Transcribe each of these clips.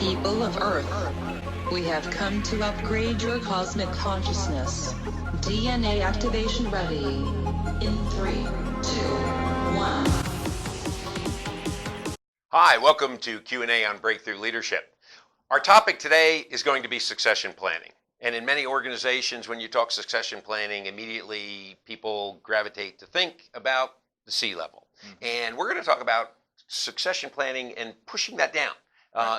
People of Earth, we have come to upgrade your cosmic consciousness. DNA activation ready. In 3, 2, 1. Hi, welcome to Q&A on Breakthrough Leadership. Our topic today is going to be succession planning. And in many organizations, when you talk succession planning, immediately people gravitate to think about the C-level. And we're going to talk about succession planning and pushing that down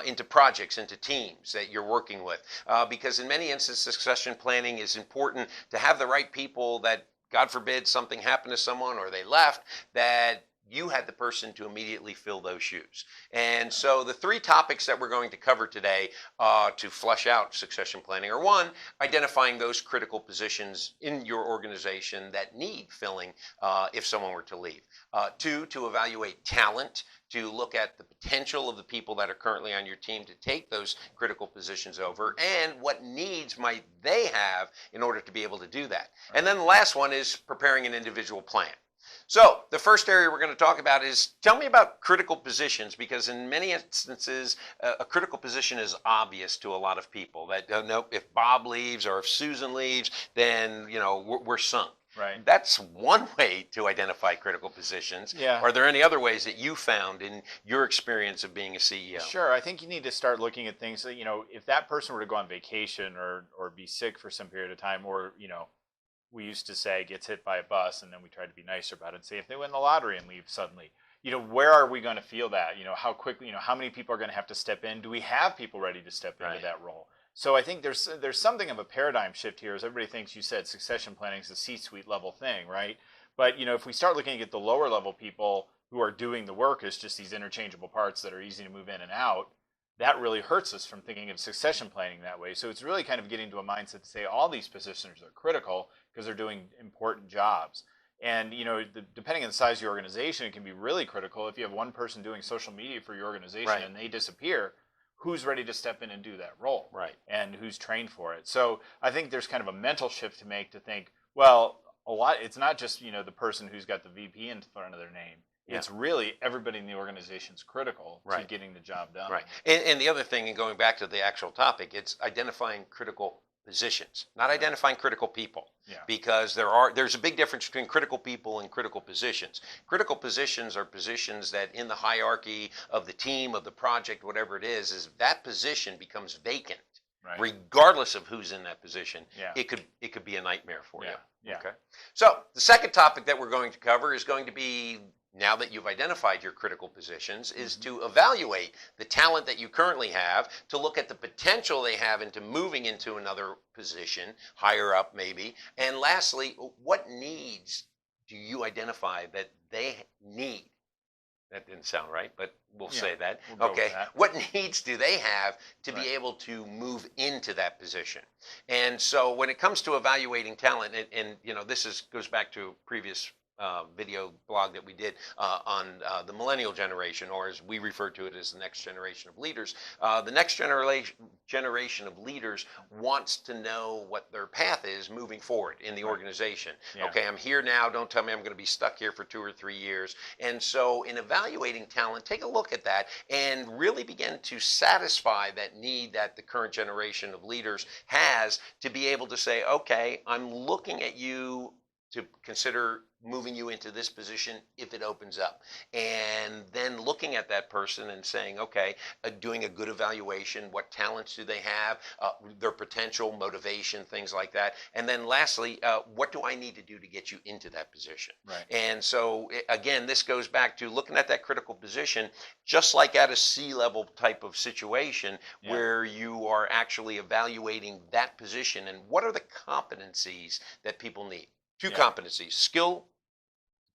into projects, into teams that you're working with. Because in many instances, succession planning is important to have the right people that, God forbid, something happened to someone or they left, that you had the person to immediately fill those shoes. And so the three topics that we're going to cover today to flesh out succession planning are: one, identifying those critical positions in your organization that need filling if someone were to leave. Two, to evaluate talent, to look at the potential of the people that are currently on your team to take those critical positions over, and what needs might they have in order to be able to do that. And then the last one is preparing an individual plan. So the first area we're going to talk about is, tell me about critical positions, because in many instances, a critical position is obvious to a lot of people that, no, if Bob leaves or if Susan leaves, then, you know, we're sunk. Right. That's one way to identify critical positions. Yeah. Are there any other ways that you found in your experience of being a CEO? Sure. I think you need to start looking at things that, you know, if that person were to go on vacation or be sick for some period of time, or, you know, we used to say gets hit by a bus, and then we tried to be nicer about it and say if they win the lottery and leave suddenly, you know, where are we going to feel that? You know, how quickly, you know, how many people are going to have to step in? Do we have people ready to step into that role? So I think there's something of a paradigm shift here, as everybody thinks, you said succession planning is a C-suite level thing, right? But, you know, if we start looking at the lower level people who are doing the work as just these interchangeable parts that are easy to move in and out, that really hurts us from thinking of succession planning that way. So it's really kind of getting to a mindset to say all these positions are critical because they're doing important jobs. And, you know, depending on the size of your organization, it can be really critical. If you have one person doing social media for your organization and they disappear, who's ready to step in and do that role? Right. And who's trained for it? So I think there's kind of a mental shift to make, to think, well, it's not just, you know, the person who's got the VP in front of their name. It's really everybody in the organization is critical to getting the job done. Right. And the other thing, and going back to the actual topic, it's identifying critical positions, not identifying critical people. Yeah. Because there's a big difference between critical people and critical positions. Critical positions are positions that in the hierarchy of the team, of the project, whatever it is that position becomes vacant. Right. Regardless of who's in that position, it could be a nightmare for you. Yeah. Okay. So the second topic that we're going to cover is going to be, now that you've identified your critical positions, is to evaluate the talent that you currently have, to look at the potential they have into moving into another position, higher up maybe. And lastly, what needs do you identify that they need? That didn't sound right, but we'll say that. We'll go with that. What needs do they have to be able to move into that position? And so when it comes to evaluating talent, and you know, this goes back to a previous video blog that we did on the millennial generation, or as we refer to it as the next generation of leaders. The next generation of leaders wants to know what their path is moving forward in the organization. Okay, I'm here now. Don't tell me I'm going to be stuck here for 2 or 3 years. And so in evaluating talent, take a look at that and really begin to satisfy that need that the current generation of leaders has to be able to say, okay, I'm looking at you to consider moving you into this position if it opens up. And then looking at that person and saying, okay, doing a good evaluation, what talents do they have, their potential, motivation, things like that. And then lastly, what do I need to do to get you into that position? Right. And so again, this goes back to looking at that critical position, just like at a C-level type of situation where you are actually evaluating that position and what are the competencies that people need. Two competencies: skill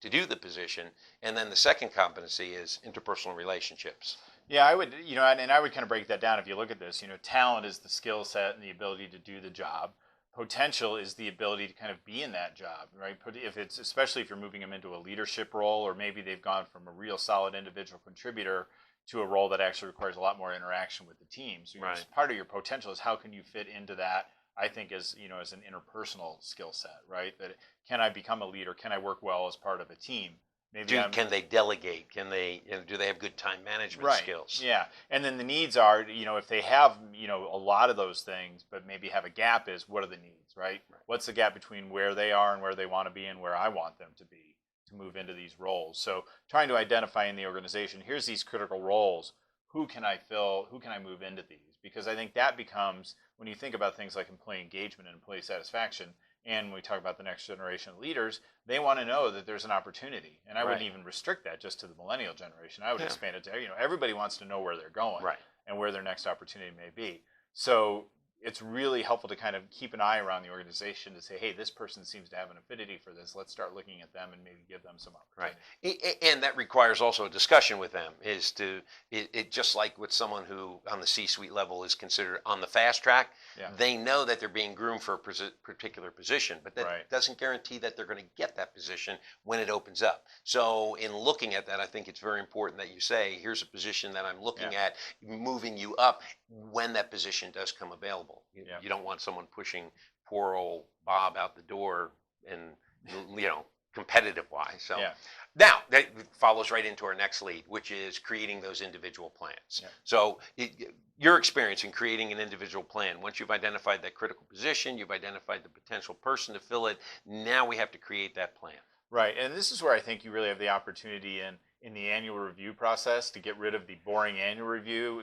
to do the position, and then the second competency is interpersonal relationships. Yeah, I would, you know, and I would kind of break that down. If you look at this, you know, talent is the skill set and the ability to do the job. Potential is the ability to kind of be in that job, right? Especially if you're moving them into a leadership role, or maybe they've gone from a real solid individual contributor to a role that actually requires a lot more interaction with the team. So part of your potential is how can you fit into that, I think, as, you know, as an interpersonal skill set, right? That can I become a leader? Can I work well as part of a team? Maybe Can they delegate? Can they, do they have good time management right. skills? Yeah. And then the needs are, if they have, a lot of those things, but maybe have a gap is what are the needs, right? What's the gap between where they are and where they want to be and where I want them to be to move into these roles? So trying to identify in the organization, here's these critical roles. Who can I fill? Who can I move into these? Because I think that becomes, when you think about things like employee engagement and employee satisfaction, and when we talk about the next generation of leaders, they want to know that there's an opportunity. And I wouldn't even restrict that just to the millennial generation. I would expand it to, everybody wants to know where they're going and where their next opportunity may be. So it's really helpful to kind of keep an eye around the organization to say, hey, this person seems to have an affinity for this. Let's start looking at them and maybe give them some opportunity. Right. And that requires also a discussion with them, is to, it just like with someone who on the C-suite level is considered on the fast track, they know that they're being groomed for a particular position, but that doesn't guarantee that they're going to get that position when it opens up. So in looking at that, I think it's very important that you say, here's a position that I'm looking at, moving you up when that position does come available. You don't want someone pushing poor old Bob out the door, and competitive wise. So now that follows right into our next lead, which is creating those individual plans. So your experience in creating an individual plan, once you've identified that critical position, you've identified the potential person to fill it, now we have to create that plan. Right. And this is where I think you really have the opportunity in the annual review process to get rid of the boring annual review.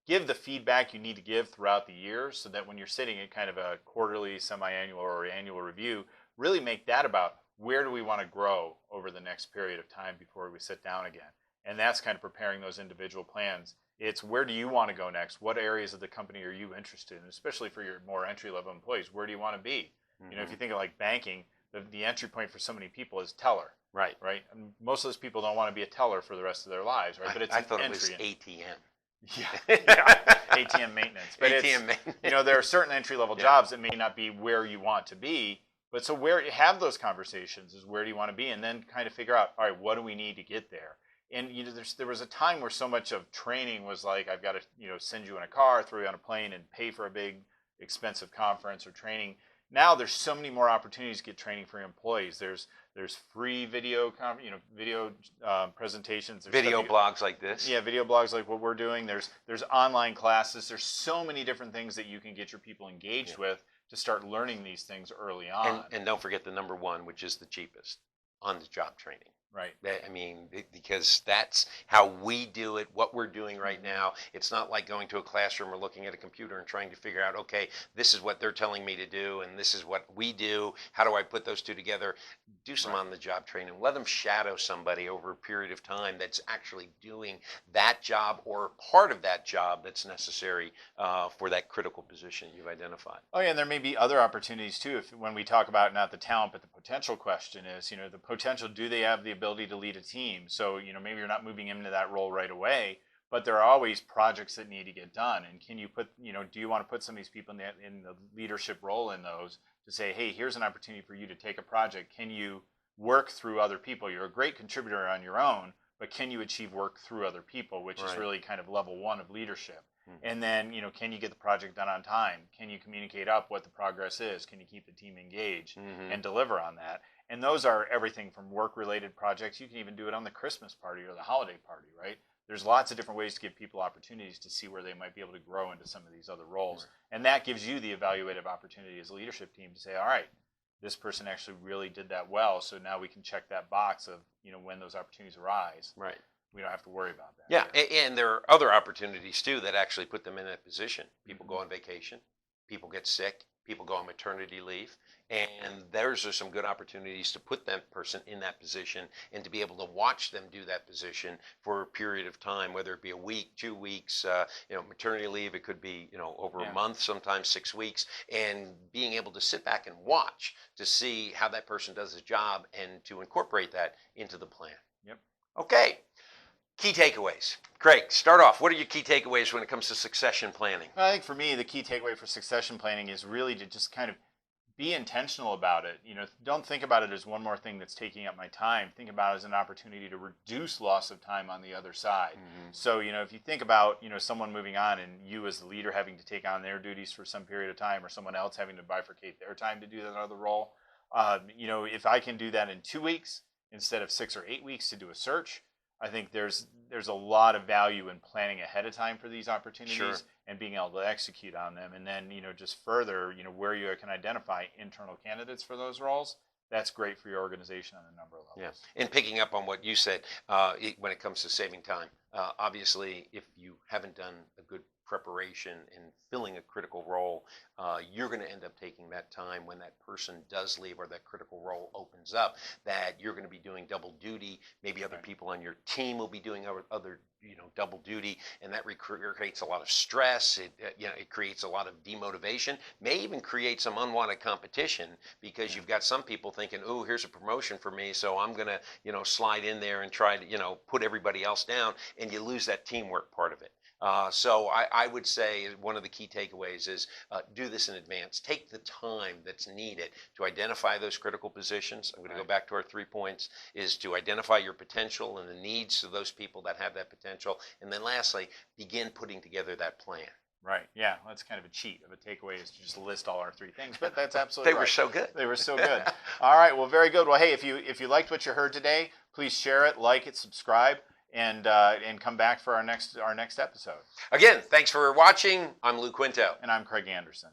Give the feedback you need to give throughout the year, so that when you're sitting in kind of a quarterly, semi-annual, or annual review, really make that about where do we want to grow over the next period of time before we sit down again. And that's kind of preparing those individual plans. It's where do you want to go next? What areas of the company are you interested in, especially for your more entry-level employees? Where do you want to be? If you think of like banking, the entry point for so many people is teller. Right. And most of those people don't want to be a teller for the rest of their lives, right? But it's I thought it entry was ATM. ATM maintenance. But ATM maintenance. There are certain entry-level jobs that may not be where you want to be, but so where you have those conversations is where do you want to be, and then kind of figure out, all right, what do we need to get there? And there was a time where so much of training was like, I've got to send you in a car, throw you on a plane, and pay for a big expensive conference or training. Now there's so many more opportunities to get training for your employees. There's free video, presentations. There's video blogs like this. Yeah, video blogs like what we're doing. There's online classes. There's so many different things that you can get your people engaged with to start learning these things early on. And don't forget the number one, which is the cheapest, on-the-job training. Right. I mean, because that's how we do it, what we're doing right now. It's not like going to a classroom or looking at a computer and trying to figure out, okay, this is what they're telling me to do and this is what we do. How do I put those two together? Do some on-the-job training. Let them shadow somebody over a period of time that's actually doing that job or part of that job that's necessary for that critical position you've identified. Oh, yeah, and there may be other opportunities too. When we talk about not the talent, but the potential question is, the potential, do they have the ability to lead a team? So, maybe you're not moving into that role right away, but there are always projects that need to get done. And can you put, do you want to put some of these people in the leadership role in those to say, hey, here's an opportunity for you to take a project. Can you work through other people? You're a great contributor on your own, but can you achieve work through other people, which is really kind of level one of leadership. And then, can you get the project done on time? Can you communicate up what the progress is? Can you keep the team engaged and deliver on that? And those are everything from work-related projects. You can even do it on the Christmas party or the holiday party, right? There's lots of different ways to give people opportunities to see where they might be able to grow into some of these other roles. And that gives you the evaluative opportunity as a leadership team to say, all right, this person actually really did that well, so now we can check that box of, when those opportunities arise. Right. We don't have to worry about that. Yeah, and there are other opportunities too that actually put them in that position. People go on vacation, people get sick, people go on maternity leave, and those are some good opportunities to put that person in that position and to be able to watch them do that position for a period of time, whether it be a week, 2 weeks, maternity leave, it could be, over a month, sometimes 6 weeks, and being able to sit back and watch to see how that person does his job and to incorporate that into the plan. Yep. Okay. Key takeaways. Craig, start off. What are your key takeaways when it comes to succession planning? I think for me, the key takeaway for succession planning is really to just kind of be intentional about it. Don't think about it as one more thing that's taking up my time. Think about it as an opportunity to reduce loss of time on the other side. So, if you think about, someone moving on and you as the leader having to take on their duties for some period of time, or someone else having to bifurcate their time to do that other role, if I can do that in 2 weeks, instead of 6 or 8 weeks to do a search. I think there's a lot of value in planning ahead of time for these opportunities Sure. and being able to execute on them. And then, just further, where you can identify internal candidates for those roles, that's great for your organization on a number of levels. Yeah, and picking up on what you said, when it comes to saving time, obviously, if you haven't done a good preparation in filling a critical role, you're going to end up taking that time when that person does leave or that critical role opens up, that you're going to be doing double duty. Maybe other Right. people on your team will be doing other double duty, and that creates a lot of stress. It creates a lot of demotivation, may even create some unwanted competition, because you've got some people thinking, oh, here's a promotion for me, so I'm going to slide in there and try to put everybody else down, and you lose that teamwork part of it. So I would say one of the key takeaways is do this in advance. Take the time that's needed to identify those critical positions. I'm going to go back to our 3 points, is to identify your potential and the needs of those people that have that potential. And then lastly, begin putting together that plan. Right. Yeah. That's kind of a cheat of a takeaway, is to just list all our 3 things, but that's absolutely They were so good. They were so good. All right. Well, very good. Well, hey, if you liked what you heard today, please share it, like it, subscribe, and come back for our next episode. Again, thanks for watching. I'm Lou Quinto. And I'm Craig Anderson.